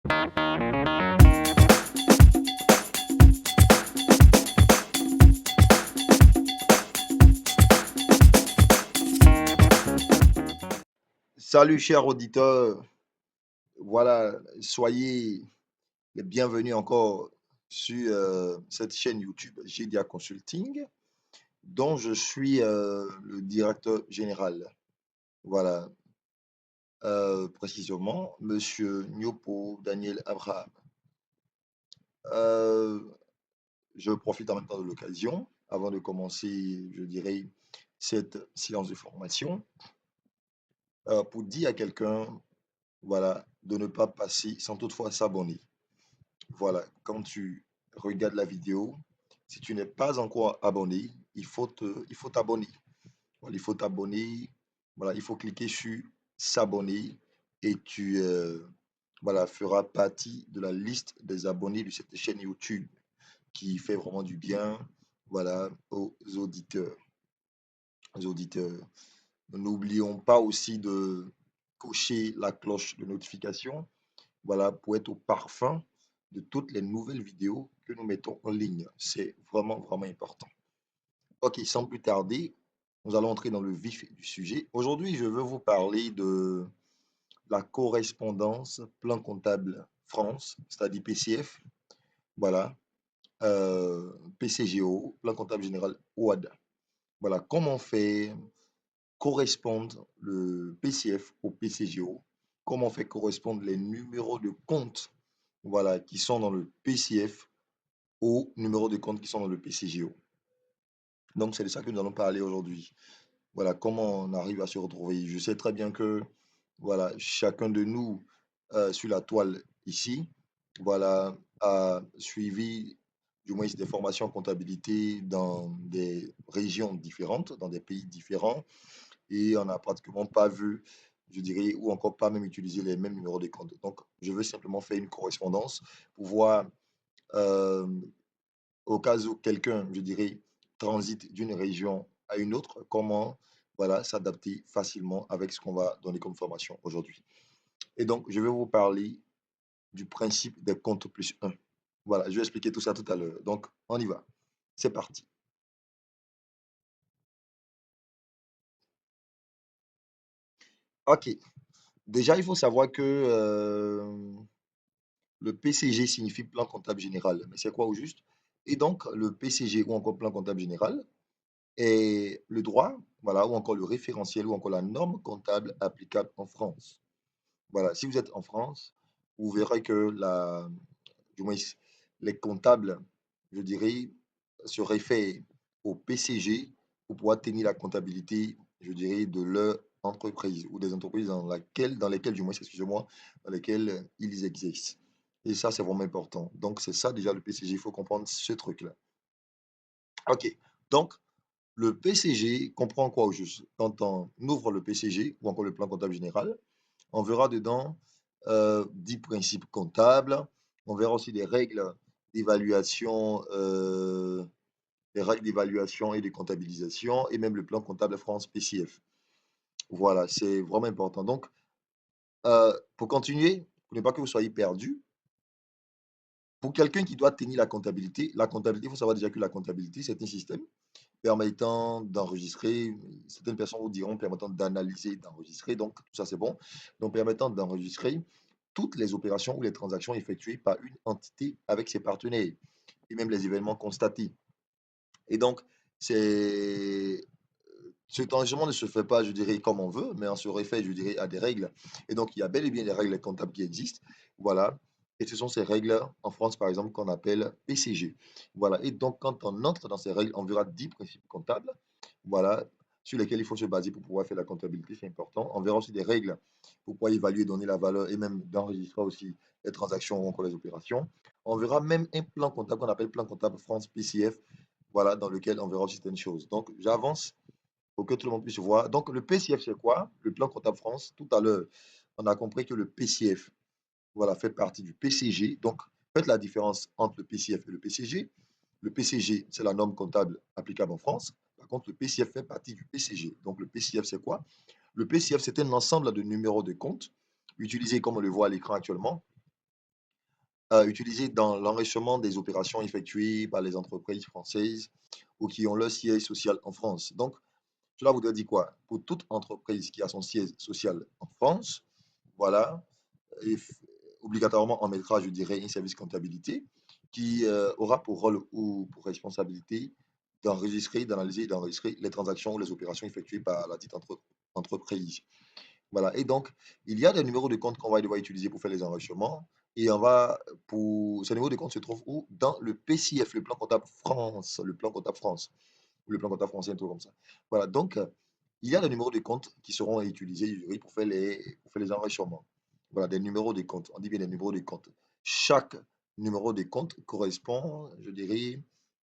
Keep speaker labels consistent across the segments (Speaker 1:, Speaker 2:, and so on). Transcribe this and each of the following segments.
Speaker 1: Salut chers auditeurs, voilà, soyez les bienvenus encore sur cette chaîne YouTube GDA Consulting, dont je suis le directeur général. Voilà, précisément, Monsieur Nyopo Daniel Abraham. Euh, je profite en même temps de l'occasion, avant de commencer, je dirais, cette séance de formation, pour dire à quelqu'un, voilà, de ne pas passer sans toutefois s'abonner. Voilà, quand tu regardes la vidéo, si tu n'es pas encore abonné, il faut t'abonner. Voilà, il faut t'abonner. Voilà, il faut cliquer sur s'abonner et tu voilà, feras partie de la liste des abonnés de cette chaîne YouTube qui fait vraiment du bien, voilà, aux auditeurs. Aux auditeurs. N'oublions pas aussi de cocher la cloche de notification, voilà, pour être au parfum de toutes les nouvelles vidéos que nous mettons en ligne. C'est vraiment, vraiment important. Ok, sans plus tarder, nous allons entrer dans le vif du sujet. Aujourd'hui, je veux vous parler de la correspondance plan comptable France, c'est-à-dire PCF, voilà, PCGO, plan comptable général OAD. Voilà, comment faire correspondre le PCF au PCGO, comment faire correspondre les numéros de compte, voilà, qui sont dans le PCF aux numéros de compte qui sont dans le PCGO. Donc, c'est de ça que nous allons parler aujourd'hui. Voilà, comment on arrive à se retrouver. Je sais très bien que, voilà, chacun de nous sur la toile ici, voilà, a suivi du moins des formations en comptabilité dans des régions différentes, dans des pays différents, et on n'a pratiquement pas vu, je dirais, ou encore pas même utilisé les mêmes numéros de compte. Donc, je veux simplement faire une correspondance pour voir euh, au cas où quelqu'un, je dirais, transite d'une région à une autre, comment voilà, s'adapter facilement avec ce qu'on va donner comme formation aujourd'hui. Et donc, je vais vous parler du principe des comptes plus un. Voilà, je vais expliquer tout ça tout à l'heure. Donc, on y va. C'est parti. OK. Déjà, il faut savoir que le PCG signifie plan comptable général. Mais c'est quoi au juste? Et donc, le PCG ou encore plan comptable général, et le droit, voilà, ou encore le référentiel, ou encore la norme comptable applicable en France. Voilà, si vous êtes en France, vous verrez que du moins, les comptables, je dirais, se réfèrent au PCG pour pouvoir tenir la comptabilité, je dirais, de leur entreprise ou des entreprises dans lesquelles, du moins, excusez-moi, dans lesquelles ils exercent. Et ça, c'est vraiment important. Donc, c'est ça déjà le PCG, il faut comprendre ce truc-là. OK. Donc, le PCG comprend quoi au juste? Quand on ouvre le PCG ou encore le plan comptable général, on verra dedans 10 principes comptables. On verra aussi d'évaluation, des règles d'évaluation et de comptabilisation et même le plan comptable France PCF. Voilà, c'est vraiment important. Donc, pour continuer, pour ne pas que vous soyez perdu, pour quelqu'un qui doit tenir la comptabilité, il faut savoir déjà que la comptabilité, c'est un système permettant d'enregistrer, certaines personnes vous diront permettant d'analyser, d'enregistrer, donc tout ça c'est bon, donc permettant d'enregistrer toutes les opérations ou les transactions effectuées par une entité avec ses partenaires et même les événements constatés. Et donc, c'est cet enregistrement ne se fait pas, je dirais, comme on veut, mais on se réfère, je dirais, à des règles. Et donc, il y a bel et bien des règles comptables qui existent. Voilà. Et ce sont ces règles, en France, par exemple, qu'on appelle PCG. Voilà. Et donc, quand on entre dans ces règles, on verra 10 principes comptables, voilà, sur lesquels il faut se baser pour pouvoir faire la comptabilité, c'est important. On verra aussi des règles pour pouvoir évaluer, donner la valeur et même d'enregistrer aussi les transactions ou encore les opérations. On verra même un plan comptable qu'on appelle plan comptable France PCF, voilà, dans lequel on verra aussi certaines choses. Donc, j'avance pour que tout le monde puisse voir. Donc, le PCF, c'est quoi? Le plan comptable France. Tout à l'heure, on a compris que le PCF, voilà, fait partie du PCG. Donc, faites la différence entre le PCF et le PCG. Le PCG, c'est la norme comptable applicable en France. Par contre, le PCF fait partie du PCG. Donc, le PCF, c'est quoi? Le PCF, c'est un ensemble de numéros de compte utilisés comme on le voit à l'écran actuellement utilisés dans l'enrichissement des opérations effectuées par les entreprises françaises ou qui ont leur siège social en France. Donc, cela voudrait dire quoi? Pour toute entreprise qui a son siège social en France, voilà, et obligatoirement, on mettra, je dirais, un service comptabilité qui aura pour rôle ou pour responsabilité d'enregistrer, d'analyser et d'enregistrer les transactions ou les opérations effectuées par la dite entreprise. Voilà. Et donc, il y a des numéros de compte qu'on va devoir utiliser pour faire les enregistrements. Et on va, pour ces numéros de compte se trouvent où? Dans le PCF, le plan comptable France, le plan comptable France, ou le plan comptable français, un truc comme ça. Voilà. Donc, il y a des numéros de compte qui seront utilisés du jury pour faire les enregistrements. Voilà, des numéros de compte. On dit bien des numéros de compte. Chaque numéro de compte correspond, je dirais,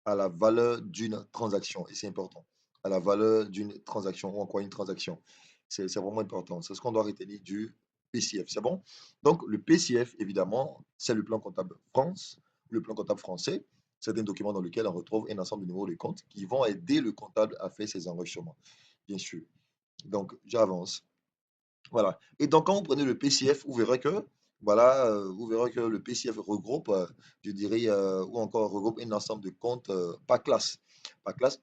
Speaker 1: à la valeur d'une transaction. Et c'est important. À la valeur d'une transaction ou encore une transaction. C'est vraiment important. C'est ce qu'on doit retenir du PCF. C'est bon? Donc, le PCF, évidemment, c'est le plan comptable France, le plan comptable français. C'est un document dans lequel on retrouve un ensemble de numéros de compte qui vont aider le comptable à faire ses enregistrements, bien sûr. Donc, j'avance. Voilà. Et donc, quand vous prenez le PCF, vous verrez que, voilà, vous verrez que le PCF regroupe, je dirais, ou encore regroupe un ensemble de comptes par classe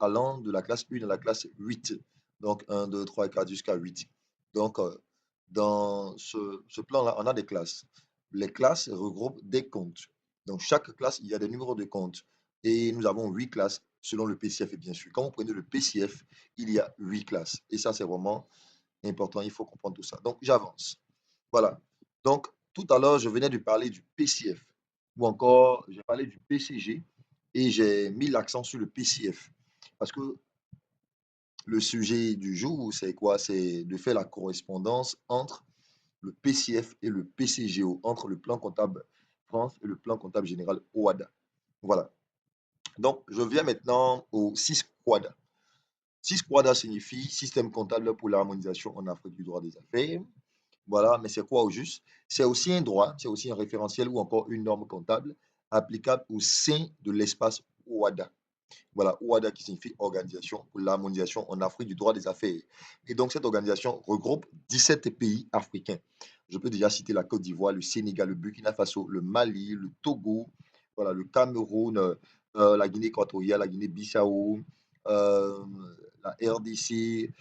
Speaker 1: allant de la classe 1 à la classe 8. Donc, un 2 3 4 jusqu'à 8. Donc, dans ce plan-là, on a des classes. Les classes regroupent des comptes. Donc, chaque classe, il y a des numéros de comptes. Et nous avons 8 classes selon le PCF, et bien sûr. Quand vous prenez le PCF, il y a 8 classes. Et ça, c'est vraiment important, il faut comprendre tout ça. Donc, j'avance. Voilà. Donc, tout à l'heure, je venais de parler du PCF ou encore, j'ai parlé du PCG et j'ai mis l'accent sur le PCF parce que le sujet du jour, c'est quoi? C'est de faire la correspondance entre le PCF et le PCGO, entre le plan comptable France et le plan comptable général OADA. Voilà. Donc, je viens maintenant au 6 quad. 6 quad signifie système comptable pour l'harmonisation en Afrique du droit des affaires. Voilà, mais c'est quoi au juste? C'est aussi un droit, c'est aussi un référentiel ou encore une norme comptable applicable au sein de l'espace OADA. Voilà, OADA qui signifie Organisation pour l'harmonisation en Afrique du droit des affaires. Et donc, cette organisation regroupe 17 pays africains. Je peux déjà citer la Côte d'Ivoire, le Sénégal, le Burkina Faso, le Mali, le Togo, voilà, le Cameroun, la Guinée équatoriale, la Guinée-Bissau, euh, la RDC,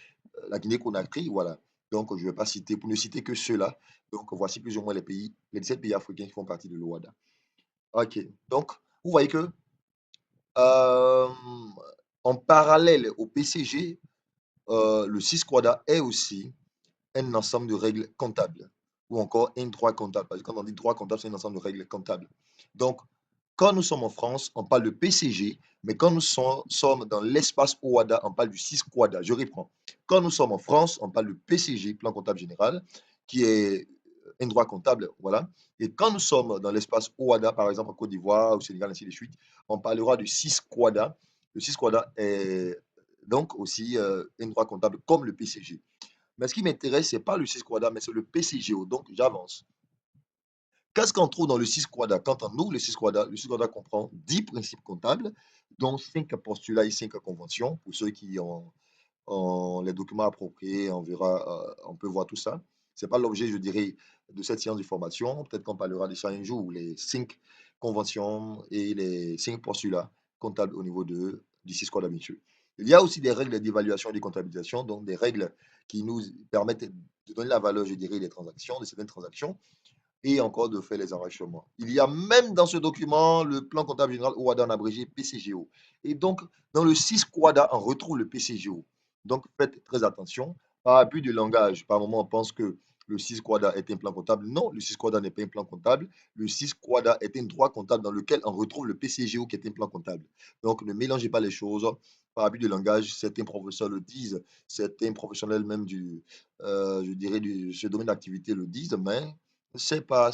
Speaker 1: la Guinée-Conakry, voilà. Donc, je ne vais pas citer, pour ne citer que ceux-là. Donc, voici plus ou moins les pays, les 17 pays africains qui font partie de l'OADA. OK. Donc, vous voyez que euh, en parallèle au PCG, le 6 Quada est aussi un ensemble de règles comptables ou encore un droit comptable. Parce que quand on dit droit comptable, c'est un ensemble de règles comptables. Donc, quand nous sommes en France, on parle de PCG, mais quand nous sommes dans l'espace OADA, on parle du 6 Quada. Je reprends. Quand nous sommes en France, on parle de PCG, plan comptable général, qui est un droit comptable, voilà. Et quand nous sommes dans l'espace OADA, par exemple en Côte d'Ivoire, au Sénégal, ainsi de suite, on parlera du 6 Quada. Le 6 Quada est donc aussi un droit comptable comme le PCG. Mais ce qui m'intéresse, ce n'est pas le 6 Quada, mais c'est le PCGO. Donc, j'avance. Qu'est-ce qu'on trouve dans le 6 Quada? Quand on ouvre le 6 Quada comprend 10 principes comptables, dont 5 postulats et 5 conventions. Pour ceux qui ont les documents appropriés, on verra, on peut voir tout ça. Ce n'est pas l'objet, je dirais, de cette séance de formation. Peut-être qu'on parlera de ça un jour, les 5 conventions et les 5 postulats comptables au niveau du 6 Quada, bien sûr. Il y a aussi des règles d'évaluation et de comptabilisation, donc des règles qui nous permettent de donner la valeur, je dirais, des transactions, de certaines transactions et encore de faire les enrichements. Il y a même dans ce document le plan comptable général OADA en abrégé PCGO. Et donc, dans le 6 Quada, on retrouve le PCGO. Donc, faites très attention. Par abus de langage, par moment, on pense que le 6 Quada est un plan comptable. Non, le 6 Quada n'est pas un plan comptable. Le 6 Quada est un droit comptable dans lequel on retrouve le PCGO qui est un plan comptable. Donc, ne mélangez pas les choses. Par abus de langage, certains professeurs le disent, certains professionnels même je dirais, ce domaine d'activité le disent, mais c'est pas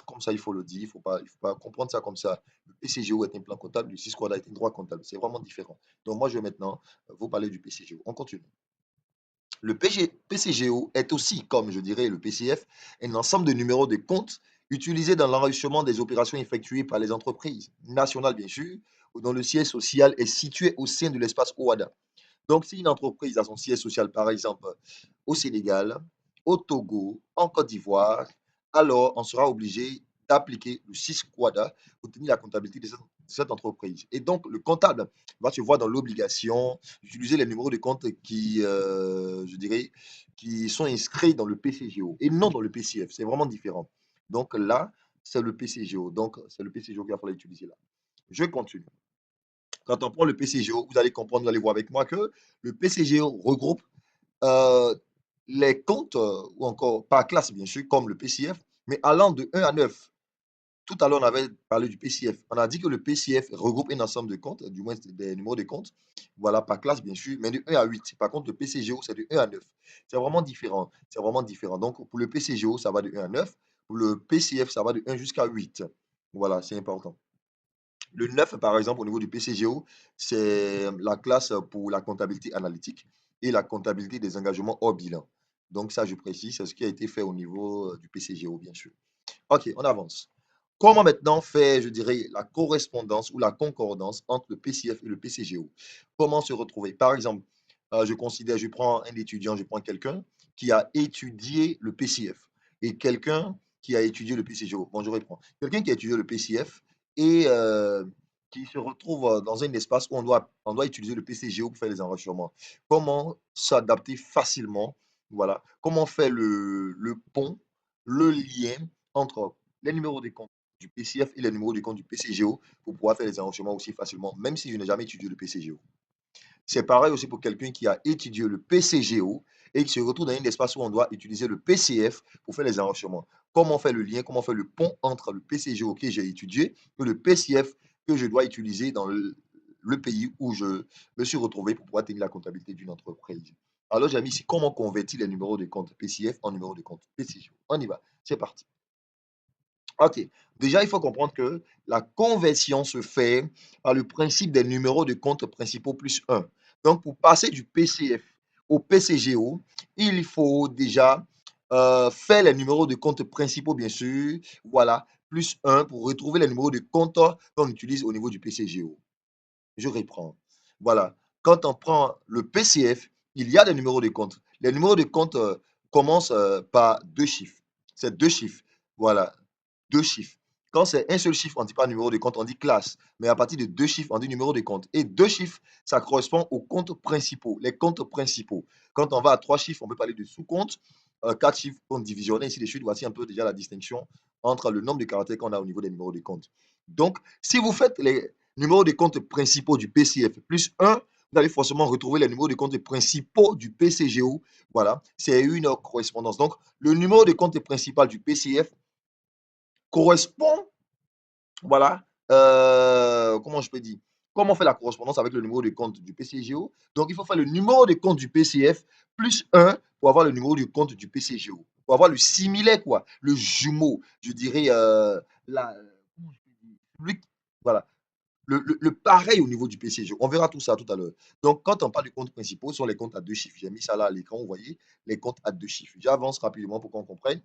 Speaker 1: comme ça, il faut le dire. Il faut pas comprendre ça comme ça. Le PCGO est un plan comptable, le Sysquad est un droit comptable. C'est vraiment différent. Donc, moi, je vais maintenant vous parler du PCGO. On continue. Le PCGO est aussi, comme je dirais le PCF, un ensemble de numéros de comptes utilisés dans l'enregistrement des opérations effectuées par les entreprises nationales, bien sûr, ou dont le siège social est situé au sein de l'espace OADA. Donc, si une entreprise a son siège social, par exemple, au Sénégal, au Togo, en Côte d'Ivoire, alors on sera obligé d'appliquer le 6 quadra pour tenir la comptabilité de cette entreprise. Et donc, le comptable va se voir dans l'obligation d'utiliser les numéros de compte qui, je dirais, qui sont inscrits dans le PCGO et non dans le PCF. C'est vraiment différent. Donc là, c'est le PCGO. Donc, c'est le PCGO qu'il va falloir utiliser là. Je continue. Quand on prend le PCGO, vous allez comprendre, vous allez voir avec moi que le PCGO regroupe euh, les comptes, ou encore par classe, bien sûr, comme le PCF, mais allant de 1 à 9. Tout à l'heure, on avait parlé du PCF. On a dit que le PCF regroupe un ensemble de comptes, du moins des numéros de comptes, voilà, par classe, bien sûr, mais de 1 à 8. Par contre, le PCGO, c'est de 1 à 9. C'est vraiment différent. C'est vraiment différent. Donc, pour le PCGO, ça va de 1 à 9. Pour le PCF, ça va de 1 jusqu'à 8. Voilà, c'est important. Le 9, par exemple, au niveau du PCGO, c'est la classe pour la comptabilité analytique et la comptabilité des engagements hors bilan. Donc ça, je précise, c'est ce qui a été fait au niveau du PCGO, bien sûr. OK, on avance. Comment maintenant faire, je dirais, la correspondance ou la concordance entre le PCF et le PCGO? Comment se retrouver? Par exemple, je considère, je prends un étudiant, je prends quelqu'un qui a étudié le PCF et quelqu'un qui a étudié le PCGO. Bon, je reprends. Quelqu'un qui a étudié le PCF et qui se retrouve dans un espace où on doit utiliser le PCGO pour faire les enregistrements. Comment s'adapter facilement? Voilà. Comment faire le pont, le lien entre les numéros de compte du PCF et les numéros de compte du PCGO pour pouvoir faire les enregistrements aussi facilement, même si je n'ai jamais étudié le PCGO. C'est pareil aussi pour quelqu'un qui a étudié le PCGO et qui se retrouve dans un espace où on doit utiliser le PCF pour faire les enregistrements. Comment faire le lien, comment faire le pont entre le PCGO que j'ai étudié et le PCF que je dois utiliser dans le pays où je me suis retrouvé pour pouvoir tenir la comptabilité d'une entreprise. Alors, j'ai mis ici comment convertir les numéros de compte PCF en numéros de compte PCGO. On y va, c'est parti. OK. Déjà, il faut comprendre que la conversion se fait par le principe des numéros de compte principaux plus 1. Donc, pour passer du PCF au PCGO, il faut déjà faire les numéros de compte principaux, bien sûr, voilà, plus 1 pour retrouver les numéros de compte qu'on utilise au niveau du PCGO. Je reprends. Voilà. Quand on prend le PCF, il y a des numéros de compte. Les numéros de compte commencent par deux chiffres. C'est deux chiffres. Voilà. Deux chiffres. Quand c'est un seul chiffre, on ne dit pas numéro de compte, on dit classe. Mais à partir de deux chiffres, on dit numéro de compte. Et deux chiffres, ça correspond aux comptes principaux, les comptes principaux. Quand on va à trois chiffres, on peut parler de sous-compte. Quatre chiffres, compte divisionné, ainsi de suite. Voici un peu déjà la distinction entre le nombre de caractères qu'on a au niveau des numéros de compte. Donc, si vous faites les numéros de compte principaux du PCF plus 1, vous allez forcément retrouver les numéros de compte principaux du PCGO. Voilà, c'est une correspondance. Donc, le numéro de compte principal du PCF correspond, voilà, comment je peux dire, comment on fait la correspondance avec le numéro de compte du PCGO. Donc, il faut faire le numéro de compte du PCF plus 1 pour avoir le numéro de compte du PCGO. Pour avoir le similaire, quoi, le jumeau, je dirais, comment je peux dire, voilà, le pareil au niveau du PCG. On verra tout ça tout à l'heure. Donc, quand on parle de comptes principaux, ce sont les comptes à deux chiffres. J'ai mis ça là à l'écran, vous voyez, les comptes à deux chiffres. J'avance rapidement pour qu'on comprenne.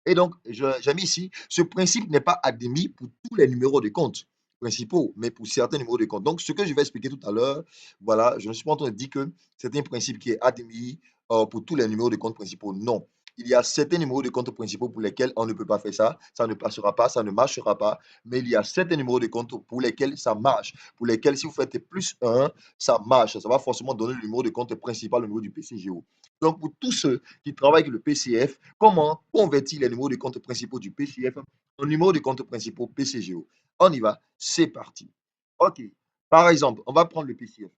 Speaker 1: Et donc, j'ai mis ici, ce principe n'est pas admis pour tous les numéros de compte principaux, mais pour certains numéros de compte. Donc, ce que je vais expliquer tout à l'heure, voilà, je ne suis pas en train de dire que c'est un principe qui est admis pour tous les numéros de compte principaux. Non. Il y a certains numéros de compte principaux pour lesquels on ne peut pas faire ça, ça ne passera pas, ça ne marchera pas, mais il y a certains numéros de compte pour lesquels ça marche, pour lesquels si vous faites plus un, ça marche, ça va forcément donner le numéro de compte principal au niveau du PCGO. Donc, pour tous ceux qui travaillent avec le PCF, comment convertir les numéros de compte principaux du PCF en numéros de compte principaux PCGO? On y va, c'est parti. OK. Par exemple, on va prendre le PCF.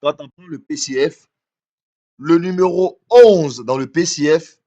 Speaker 1: Quand on prend le PCF, le numéro 11 dans le PCF,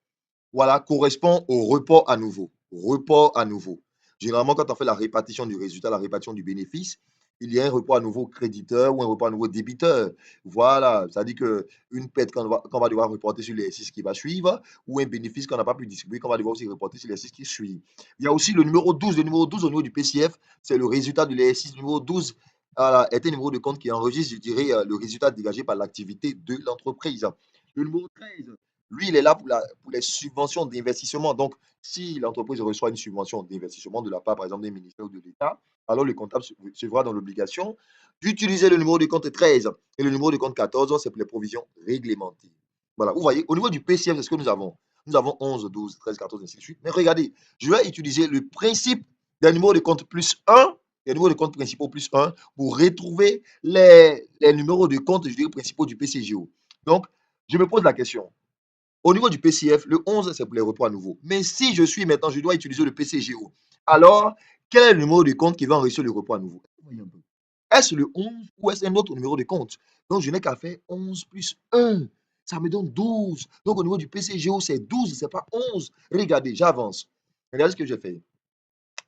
Speaker 1: voilà, correspond au report à nouveau. Report à nouveau. Généralement, quand on fait la répartition du résultat, la répartition du bénéfice, il y a un report à nouveau créditeur ou un report à nouveau débiteur. Voilà, ça dit qu'une perte qu'on va devoir reporter sur l'exercice qui va suivre ou un bénéfice qu'on n'a pas pu distribuer qu'on va devoir aussi reporter sur l'exercice qui suit. Il y a aussi le numéro 12. Le numéro 12 au niveau du PCF, c'est le résultat de l'exercice. Le numéro 12 voilà, est un numéro de compte qui enregistre, je dirais, le résultat dégagé par l'activité de l'entreprise. Le numéro 13, lui, il est là pour les subventions d'investissement. Donc, si l'entreprise reçoit une subvention d'investissement de la part, par exemple, des ministères ou de l'État, alors le comptable se verra dans l'obligation d'utiliser le numéro de compte 13 et le numéro de compte 14, c'est pour les provisions réglementées. Voilà, vous voyez, au niveau du PCF, c'est ce que nous avons. Nous avons 11, 12, 13, 14, ainsi de suite. Mais regardez, je vais utiliser le principe des numéros de compte plus un, les numéros de compte principaux plus un, pour retrouver les numéros de compte, je dirais, principaux du PCGO. Donc, je me pose la question. Au niveau du PCF, le 11, c'est pour les repos à nouveau. Mais si je suis maintenant, je dois utiliser le PCGO. Alors, quel est le numéro de compte qui va enregistrer le repos à nouveau? Est-ce le 11 ou est-ce un autre numéro de compte? Donc, je n'ai qu'à faire 11 plus 1. Ça me donne 12. Donc, au niveau du PCGO, c'est 12, ce n'est pas 11. Regardez, j'avance. Regardez ce que j'ai fait.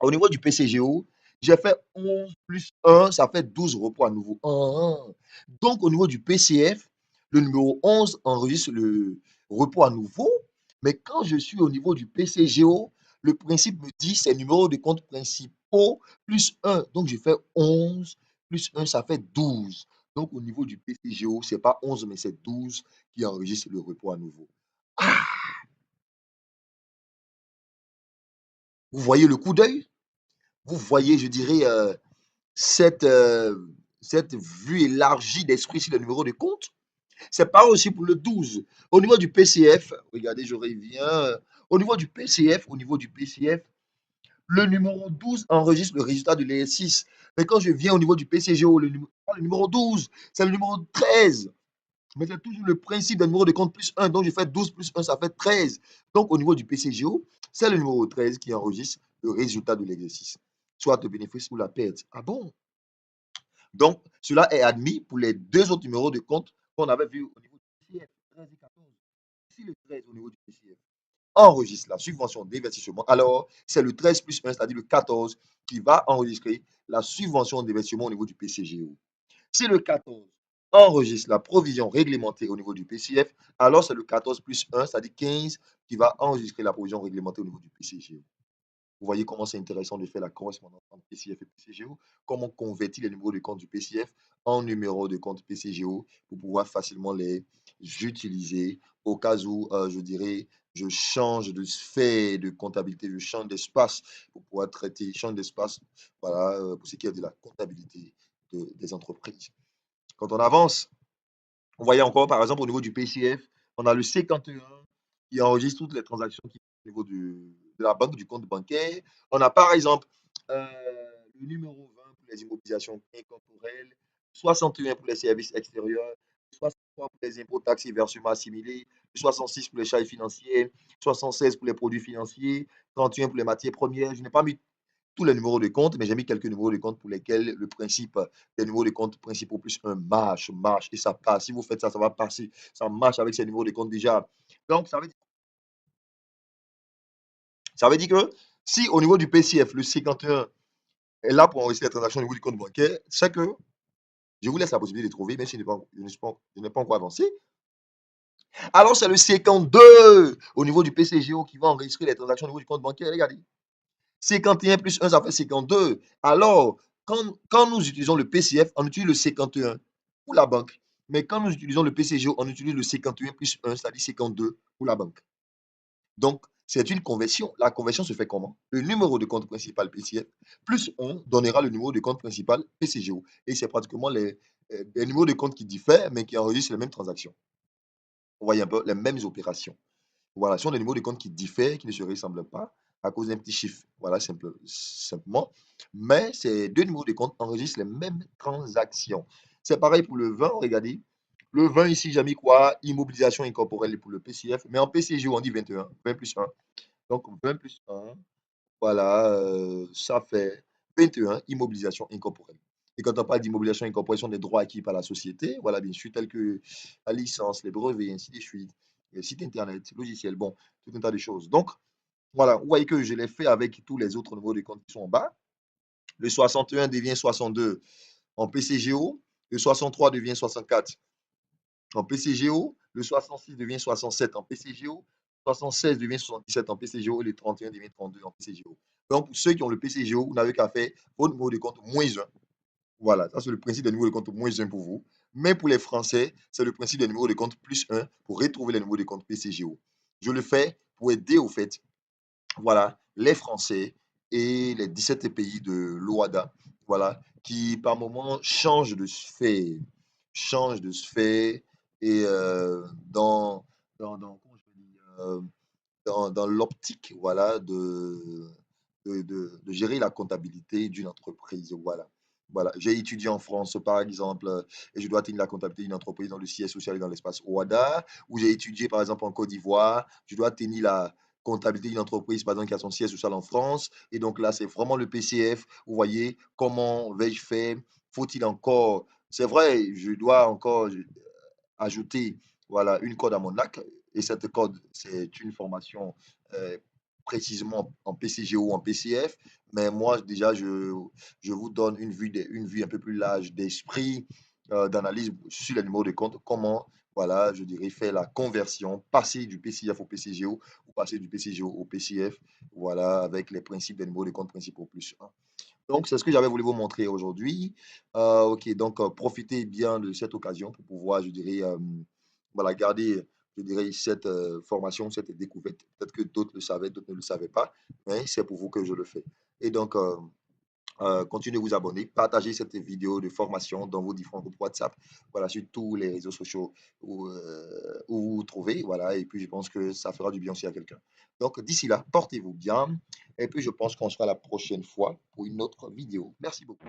Speaker 1: Au niveau du PCGO, j'ai fait 11 plus 1, ça fait 12 repos à nouveau. Donc, au niveau du PCF, le numéro 11 enregistre le repos à nouveau. Mais quand je suis au niveau du PCGO, le principe me dit c'est numéro de compte principaux plus 1. Donc, je fais 11 plus 1, ça fait 12. Donc, au niveau du PCGO, ce n'est pas 11, mais c'est 12 qui enregistre le repos à nouveau. Ah, vous voyez le coup d'œil? Vous voyez, je dirais, cette, cette vue élargie d'esprit sur le numéro de compte. C'est pareil aussi pour le 12. Au niveau du PCF, regardez, je reviens. Au niveau du PCF, le numéro 12 enregistre le résultat de l'exercice. Mais quand je viens au niveau du PCGO, le numéro 12, c'est le numéro 13. Mais c'est toujours le principe d'un numéro de compte plus 1. Donc, je fais 12 plus 1, ça fait 13. Donc, au niveau du PCGO, c'est le numéro 13 qui enregistre le résultat de l'exercice, soit le bénéfice ou la perte. Ah bon? Donc, cela est admis pour les deux autres numéros de compte qu'on avait vus au niveau du PCF, 13 et 14. Si le 13 au niveau du PCF enregistre la subvention d'investissement, alors c'est le 13 plus 1, c'est-à-dire le 14, qui va enregistrer la subvention d'investissement au niveau du PCGO. Si le 14 enregistre la provision réglementée au niveau du PCF, alors c'est le 14 plus 1, c'est-à-dire 15, qui va enregistrer la provision réglementée au niveau du PCGO. Vous voyez comment c'est intéressant de faire la correspondance entre PCF et PCGO, comment on convertit les numéros de compte du PCF en numéros de compte PCGO pour pouvoir facilement les utiliser au cas où, je dirais, je change de sphère de comptabilité, je change d'espace pour pouvoir traiter, change d'espace, voilà, pour ce qui est de la comptabilité des entreprises. Quand on avance, on voyait encore, par exemple, au niveau du PCF, on a le C51 qui enregistre toutes les transactions qui sont au niveau de la banque, du compte bancaire. On a, par exemple, euh, le numéro 20 pour les immobilisations incorporelles, 61 pour les services extérieurs, 63 pour les impôts, taxes et versements assimilés, 66 pour les charges financières, 76 pour les produits financiers, 31 pour les matières premières. Je n'ai pas mis tous les numéros de compte, mais j'ai mis quelques numéros de compte pour lesquels le principe des numéros de compte principaux plus un marche, et ça passe. Si vous faites ça, ça va passer. Ça marche avec ces numéros de compte déjà. Donc, ça veut dire que si au niveau du PCF, le 51 est là pour enregistrer les transactions au niveau du compte bancaire, c'est que je vous laisse la possibilité de trouver, même si je n'ai pas encore avancé. Alors, c'est le 52 au niveau du PCGO qui va enregistrer les transactions au niveau du compte bancaire. Regardez. 51 plus 1, ça fait 52. Alors, quand nous utilisons le PCF, on utilise le 51 pour la banque. Mais quand nous utilisons le PCGO, on utilise le 51 plus 1, c'est-à-dire 52 pour la banque. Donc, c'est une conversion. La conversion se fait comment? Le numéro de compte principal PCF plus 1 donnera le numéro de compte principal PCGO. Et c'est pratiquement les numéros de compte qui diffèrent, mais qui enregistrent les mêmes transactions. Vous voyez un peu les mêmes opérations. Voilà, ce sont des numéros de compte qui diffèrent, qui ne se ressemblent pas à cause d'un petit chiffre. Voilà, simplement. Mais ces deux numéros de compte enregistrent les mêmes transactions. C'est pareil pour le 20, regardez. Le 20 ici, j'ai mis quoi? Immobilisation incorporelle pour le PCF. Mais en PCGO, on dit 21, 20 plus 1. Donc 20 plus 1, voilà, ça fait 21, immobilisation incorporelle. Et quand on parle d'immobilisation incorporelle, ce sont des droits acquis par la société, voilà, bien sûr, tels que la licence, les brevets, ainsi de suite, les sites internet, logiciels, bon, tout un tas de choses. Donc, voilà, vous voyez que je l'ai fait avec tous les autres niveaux de compte qui sont en bas. Le 61 devient 62 en PCGO, le 63 devient 64 en PCGO, le 66 devient 67 en PCGO, 76 devient 77 en PCGO et le 31 devient 32 en PCGO. Donc, pour ceux qui ont le PCGO, vous n'avez qu'à faire votre numéro de compte moins 1. Voilà, ça c'est le principe des numéros de compte moins 1 pour vous. Mais pour les Français, c'est le principe des numéros de compte plus 1 pour retrouver les numéros de compte PCGO. Je le fais pour aider au fait, voilà, les Français et les 17 pays de l'OADA, voilà, qui par moment changent de sphère et comment je peux dire, dans l'optique, voilà, de gérer la comptabilité d'une entreprise. Voilà. Voilà. J'ai étudié en France, par exemple, et je dois tenir la comptabilité d'une entreprise dans le siège social et dans l'espace OADA, ou j'ai étudié, par exemple, en Côte d'Ivoire, je dois tenir la comptabilité d'une entreprise, par exemple, qui a son siège social en France. Et donc là, c'est vraiment le PCF. Vous voyez, comment vais-je faire? Faut-il encore... C'est vrai, je dois encore ajouter voilà, une code à mon arc. Et cette code, c'est une formation euh, précisément en PCGO ou en PCF. Mais moi, déjà, je vous donne une vue un peu plus large d'esprit, d'analyse sur les numéros de compte, comment, voilà, je dirais, faire la conversion, passer du PCF au PCGO ou passer du PCGO au PCF, voilà, avec les principes des numéros de compte principaux plus 1. Donc, c'est ce que j'avais voulu vous montrer aujourd'hui. Ok, donc profitez bien de cette occasion pour pouvoir, je dirais, voilà, garder, je dirais, cette formation, cette découverte. Peut-être que d'autres le savaient, d'autres ne le savaient pas, mais c'est pour vous que je le fais. Et donc, continuez de vous abonner, partagez cette vidéo de formation dans vos différents groupes WhatsApp, voilà, sur tous les réseaux sociaux où vous vous trouvez, voilà, et puis je pense que ça fera du bien aussi à quelqu'un. Donc, d'ici là, portez-vous bien, et puis je pense qu'on sera la prochaine fois pour une autre vidéo. Merci beaucoup.